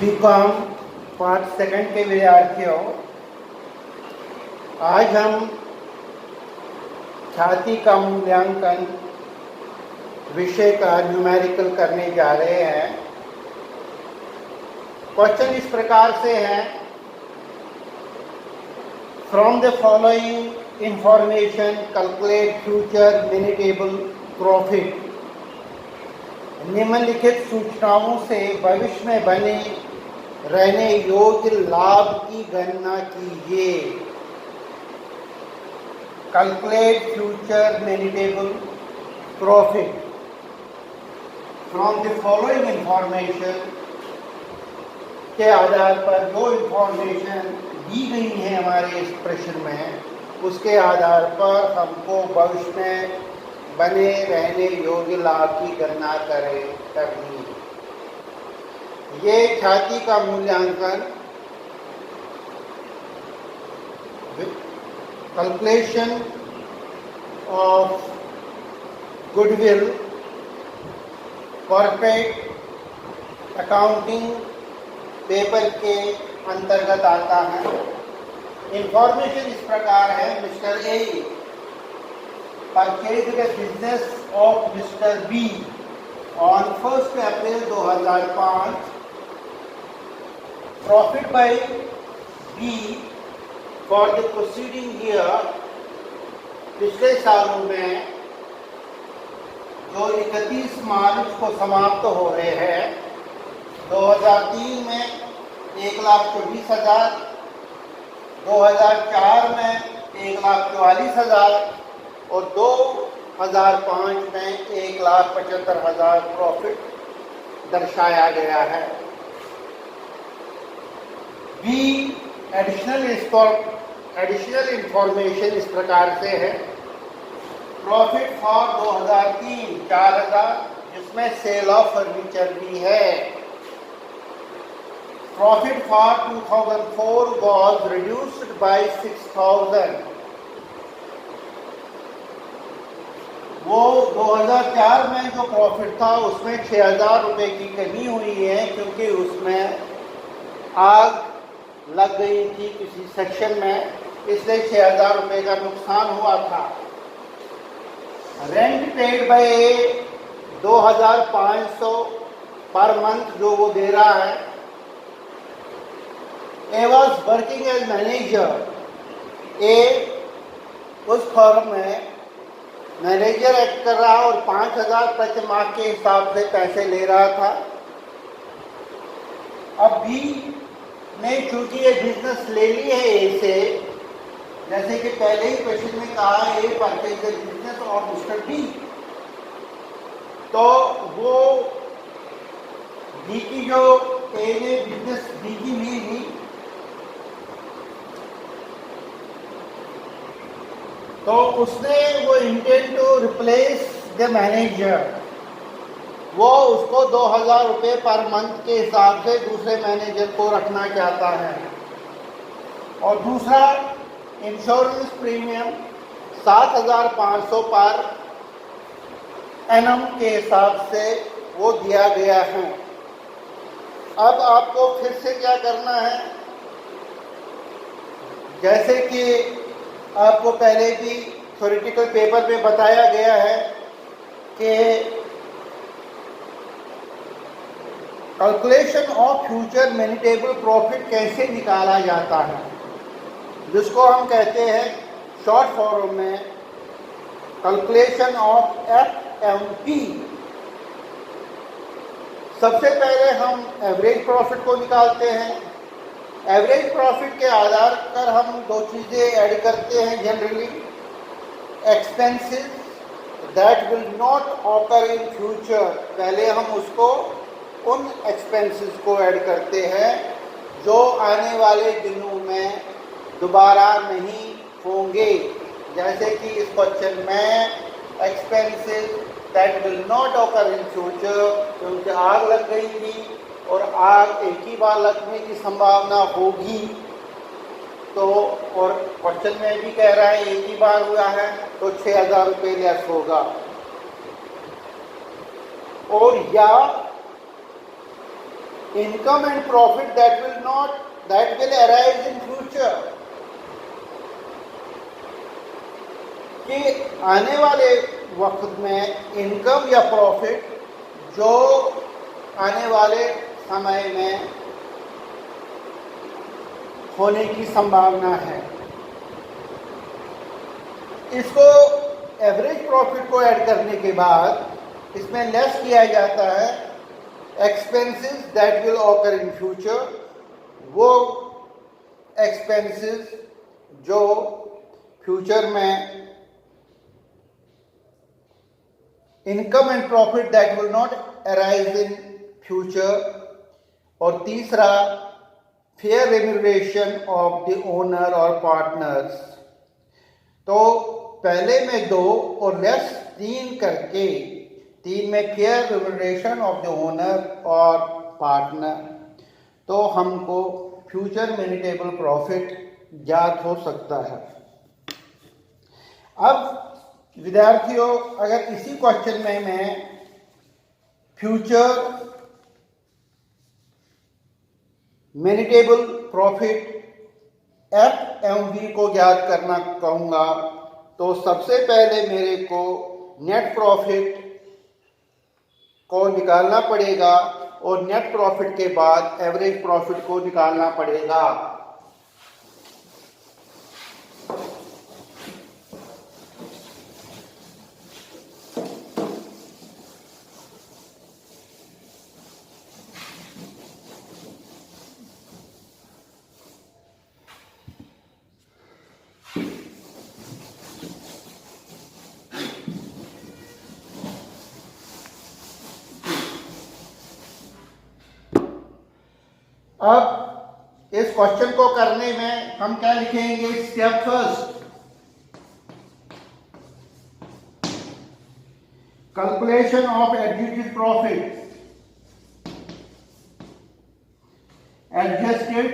BCom part second के विद्यार्थियों, आज हम ख्याति का मूल्यांकन विषय का न्यूमेरिकल करने जा रहे हैं। क्वेश्चन इस प्रकार से है, from the following information calculate future maintainable profit. निम्नलिखित सूचनाओं से भविष्य में बने रहने योग्य लाभ की गणना कीजिए। Calculate future maintainable profit from the following information के आधार पर जो इंफॉर्मेशन दी गई है हमारे इस प्रश्न में, उसके आधार पर हमको भविष्य में बने रहने योग्य लाभ की गणना करनी है। ये ख्याति का मूल्यांकन calculation of goodwill corporate accounting paper के अंतर्गत आता है। इंफॉर्मेशन इस प्रकार है, mister A purchased a business of Mr. B on 1st April 2005. Profit by B for the preceding year, पिछले सालों में जो 31 मार्च को समाप्त हो रहे हैं, 2003 में 1,24,000, 2004 में 1,44,000 और 2005 में 1,75,000 प्रॉफिट दर्शाया गया है। बी एडिशनल इंफॉर्मेशन इस प्रकार से है, प्रॉफिट फॉर 2003 4,000, जिसमें सेल ऑफ फर्नीचर भी है। Profit for 2004 was reduced by 6,000। वो 2004 में जो प्रॉफिट था उसमें 6,000 रुपये की कमी हुई है, क्योंकि उसमें आग लग गई थी किसी सेक्शन में, इसलिए 6,000 रुपये का नुकसान हुआ था। Rent paid by 2,500 per month जो वो दे रहा है। A was working as manager, A उस फर्म में मैनेजर एक्ट कर रहा और 5,000 प्रति माह के हिसाब से पैसे ले रहा था। अब बी ने चूंकि ये बिजनेस ले ली है ए से, जैसे कि पहले ही क्वेश्चन में कहा है, परचेज बिजनेस और मिस्टर बी, तो वो बी की जो ए ने बिजनेस बी की ली थी, तो उसने वो intent to replace the manager, वो उसको 2,000 रुपये पर मंथ के हिसाब से दूसरे मैनेजर को रखना चाहता है। और दूसरा इंश्योरेंस प्रीमियम 7,500 पर एनम के हिसाब से वो दिया गया है। अब आपको फिर से क्या करना है, जैसे कि आपको पहले भी थ्योरेटिकल पेपर में बताया गया है कि calculation of future maintainable profit कैसे निकाला जाता है, जिसको हम कहते हैं शॉर्ट फॉर्म में कैलकुलेशन ऑफ FMP। सबसे पहले हम एवरेज प्रॉफिट को निकालते हैं। एवरेज प्रॉफिट के आधार पर हम दो चीज़ें ऐड करते हैं generally, expenses that will not occur in future. पहले हम उसको उन एक्सपेंसेस को ऐड करते हैं जो आने वाले दिनों में दोबारा नहीं होंगे। जैसे कि इस क्वेश्चन में expenses that will not occur in future, क्योंकि आग लग गई थी और आग एक ही बार लगने की संभावना होगी, तो और क्वेश्चन में भी कह रहा है एक ही बार हुआ है, तो 6,000 रुपये लेस होगा। और या income and profit that will arise in future, कि आने वाले वक्त में इनकम या प्रॉफिट जो आने वाले समय में होने की संभावना है, इसको एवरेज प्रॉफिट को ऐड करने के बाद इसमें लेस किया जाता है expenses that will occur in future, वो एक्सपेंसेस जो फ्यूचर में income and profit that will not arise in future. और तीसरा fair remuneration of the owner और पार्टनर्स। तो पहले में 2 और लेस 3 करके 3 में fair remuneration of the owner और पार्टनर, तो हमको फ्यूचर मेनिटेबल प्रॉफिट ज्ञात हो सकता है। अब विद्यार्थियों, अगर इसी क्वेश्चन में मैं फ्यूचर मेनिटेबल प्रॉफिट एफ एवं वी को ज्ञात करना कहूँगा, तो सबसे पहले मेरे को नेट प्रॉफिट को निकालना पड़ेगा और नेट प्रॉफिट के बाद एवरेज प्रॉफिट को निकालना पड़ेगा। अब इस क्वेश्चन को करने में हम क्या लिखेंगे? Step first, calculation of adjusted profit, adjusted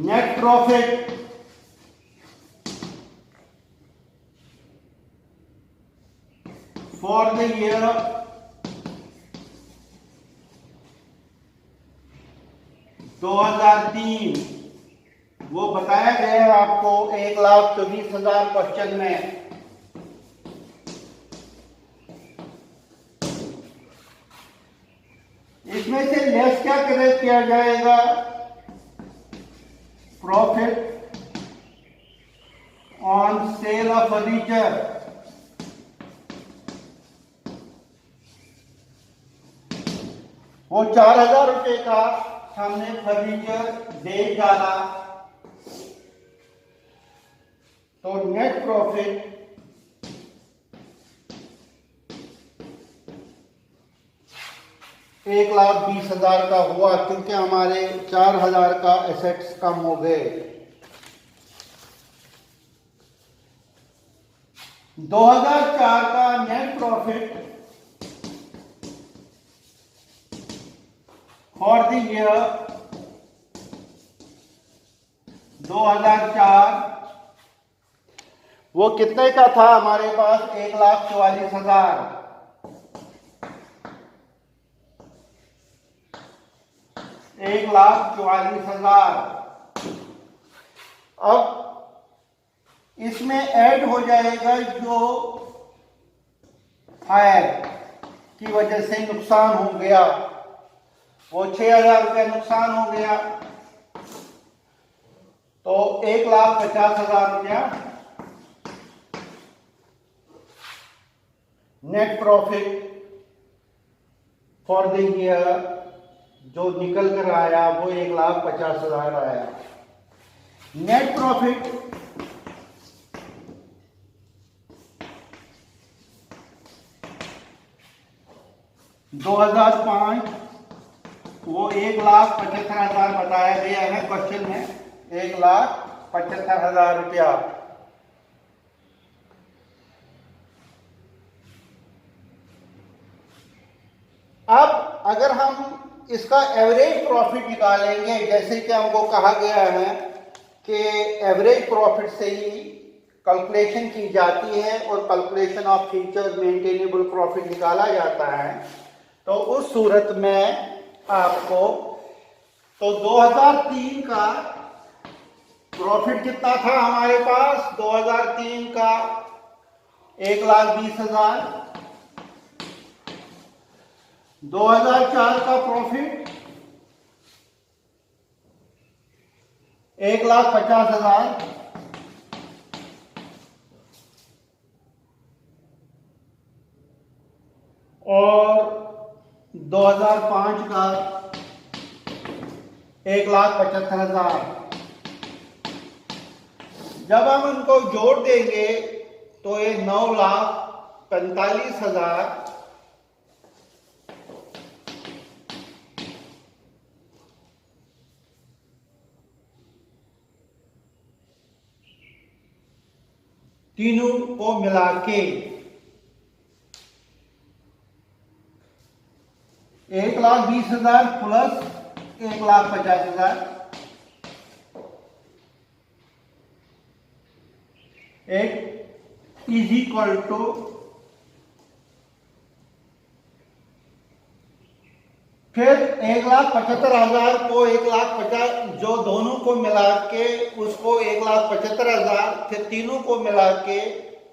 net profit for the year 2003, वो बताया गया है आपको 1,24,000 क्वेश्चन में। इसमें से लेस क्या करेक्ट किया जाएगा? Profit on sale of furniture, वो 4,000 रुपये का हमने फर्नीचर बेच डाला, तो नेट प्रॉफिट 1,20,000 का हुआ, क्योंकि हमारे 4,000 का एसेट्स कम हो गए। 2004 का net profit for the year 2004, वो कितने का था हमारे पास? 1,44,000। अब इसमें ऐड हो जाएगा जो फायर की वजह से नुकसान हो गया, वो 6,000 रुपये नुकसान हो गया, तो 1,50,000 रुपया net profit for the year जो निकल कर आया वो 1,50,000 आया। नेट प्रॉफिट दो 2005 वो 1,75,000 बताया गया है क्वेश्चन में, 1,75,000 रुपया। अब अगर हम इसका एवरेज प्रॉफिट निकालेंगे, जैसे कि हमको कहा गया है कि एवरेज प्रॉफिट से ही कैलकुलेशन की जाती है और calculation of future maintainable profit निकाला जाता है। तो उस सूरत में आपको तो 2003 का प्रॉफिट कितना था हमारे पास? 2003 का 1,20,000। 2004 का प्रॉफिट 1,50,000। और 2005 का 1,75,000। जब हम उनको जोड़ देंगे तो ये 9,45,000 तीनों को मिला के 1,20,000 प्लस 1,50,000 इज इक्वल टू फिर 1,75,000 को 1,50,000 जो दोनों को मिला के उसको 1,75,000 फिर तीनों को मिला के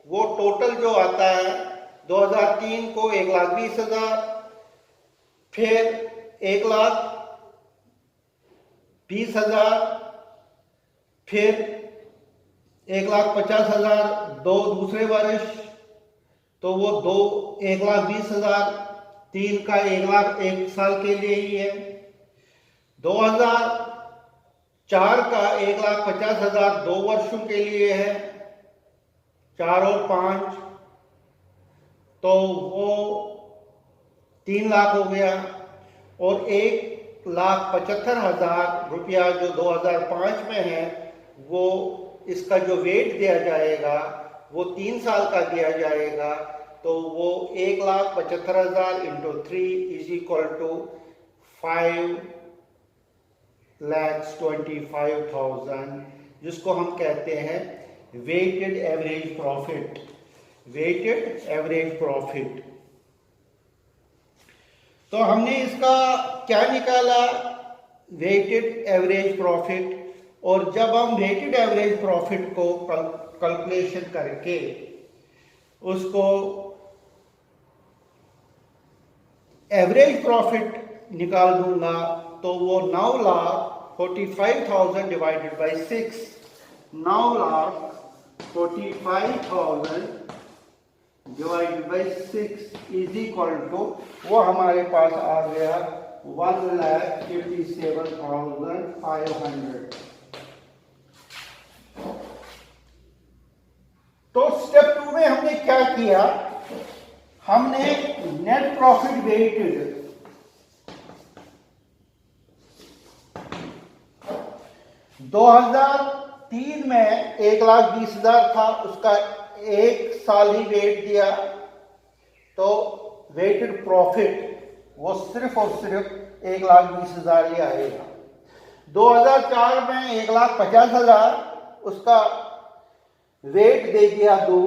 वो टोटल जो आता है 2003 को 1,20,000 फिर 1,20,000 फिर 1,50,000 दो दूसरे वर्ष तो वो 1,20,000 3 का 1 साल के लिए ही है। 2004 का 1,50,000 2 वर्षों के लिए है, 4 और 5 तो वो 3 लाख हो गया। और 1,75,000 रुपया जो 2005 में है वो इसका जो वेट दिया जाएगा वो 3 साल का दिया जाएगा तो वो 1,75,000 इंटू 3 इज इक्वल टू 5,25,000 जिसको हम कहते हैं weighted average profit. Weighted average profit तो हमने इसका क्या निकाला? Weighted average profit. और जब हम वेटेड एवरेज प्रॉफिट को कैलकुलेशन करके उसको एवरेज प्रॉफिट निकाल दूंगा तो वो 9,45,000 divided by 6, 9,45,000 divided by 6 is equal to वो हमारे पास आ गया 1,57,500। तो स्टेप 2 में हमने क्या किया? हमने नेट प्रॉफिट वेटेड 2003 में 1,20,000 था, उसका 1 साल ही वेट दिया तो वेटेड प्रॉफिट वो सिर्फ और सिर्फ 1,20,000 ही आएगा। 2004 में 1,50,000 उसका वेट दे दिया 2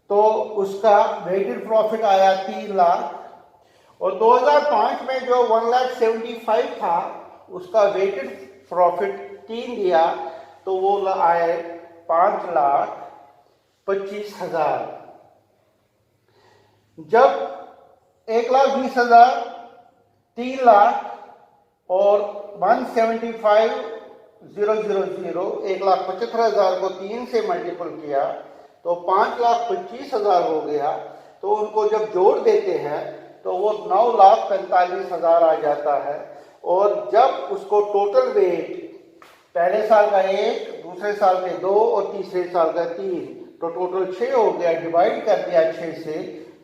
तो उसका वेटेड प्रॉफिट आया 3 लाख। और 2005 में जो 1,75,000 था उसका वेटेड प्रॉफिट 3 दिया तो वो आए 5,25,000। जब 1,20,000 3 लाख और 1,75,000 1,75,000 को 3 से मल्टीपल किया तो 5,25,000 हो गया। तो उनको जब जोड़ देते हैं तो वो 9,45,000 आ जाता है। और जब उसको टोटल वेट पहले साल का 1, दूसरे साल के 2 और तीसरे साल का 3 तो टोटल 6 हो गया, डिवाइड कर दिया 6 से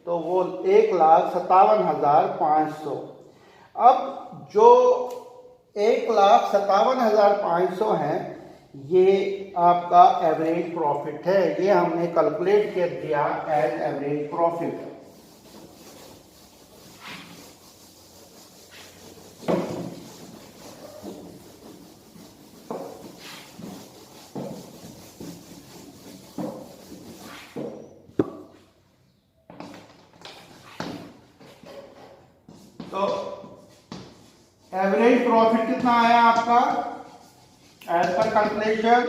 तो वो 1,57,500। अब जो 1,57,500 है ये आपका एवरेज प्रॉफिट है, ये हमने कैलकुलेट कर दिया as average profit. Average profit कितना आया आपका एज पर कैलकुलेशन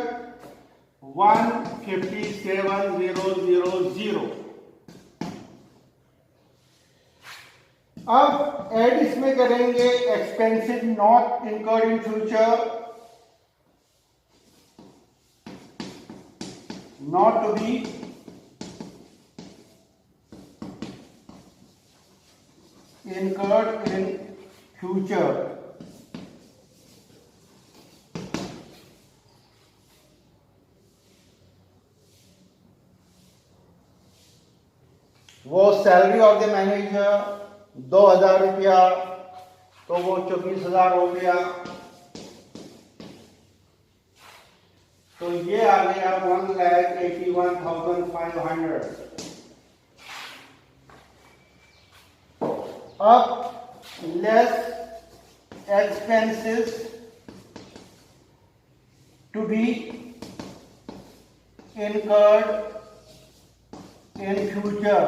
157,000। अब ऐड इसमें करेंगे expensive not incurred in future, not to be incurred in future। वो सैलरी ऑफ द मैनेजर 2,000 रुपया, तो वो 24,000 हो गया। तो ये आ गया 1,81,500। अब less expenses to be incurred in future.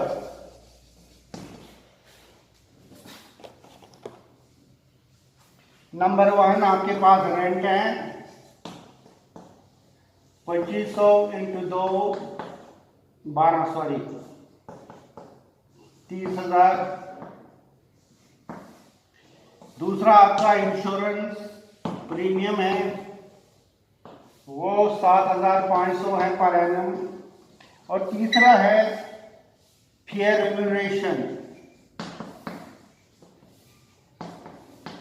Number 1 आपके पास रेंट है 2500 इंटू 2 30,000। दूसरा आपका इंश्योरेंस प्रीमियम है, वो 7,500 है पर एनम। और तीसरा है फेयर रेम्यूनरेशन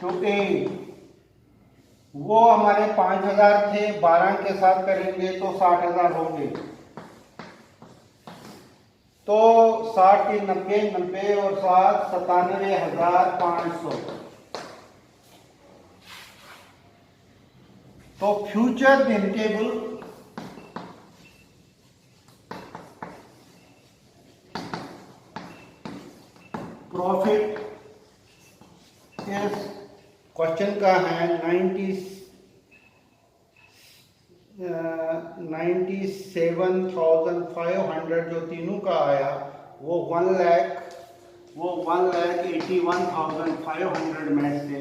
टू ए, वो हमारे 5,000 थे, 12 के साथ करेंगे तो 60,000 होंगे। तो 60 की 90, 90 और 7 97,500। तो फ्यूचर मेंटेबल प्रॉफिट इस क्वेश्चन का है 97,500 जो तीनों का आया, वो 1,81,500 में से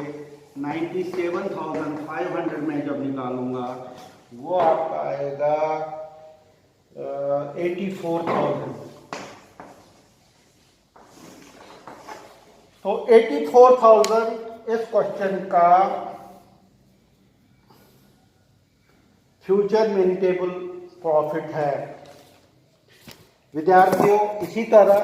97,500 में जब निकालूंगा वो आपका आएगा 84,000। तो 84,000 इस क्वेश्चन का फ्यूचर मेंटेबल प्रॉफिट है। विद्यार्थियों, इसी तरह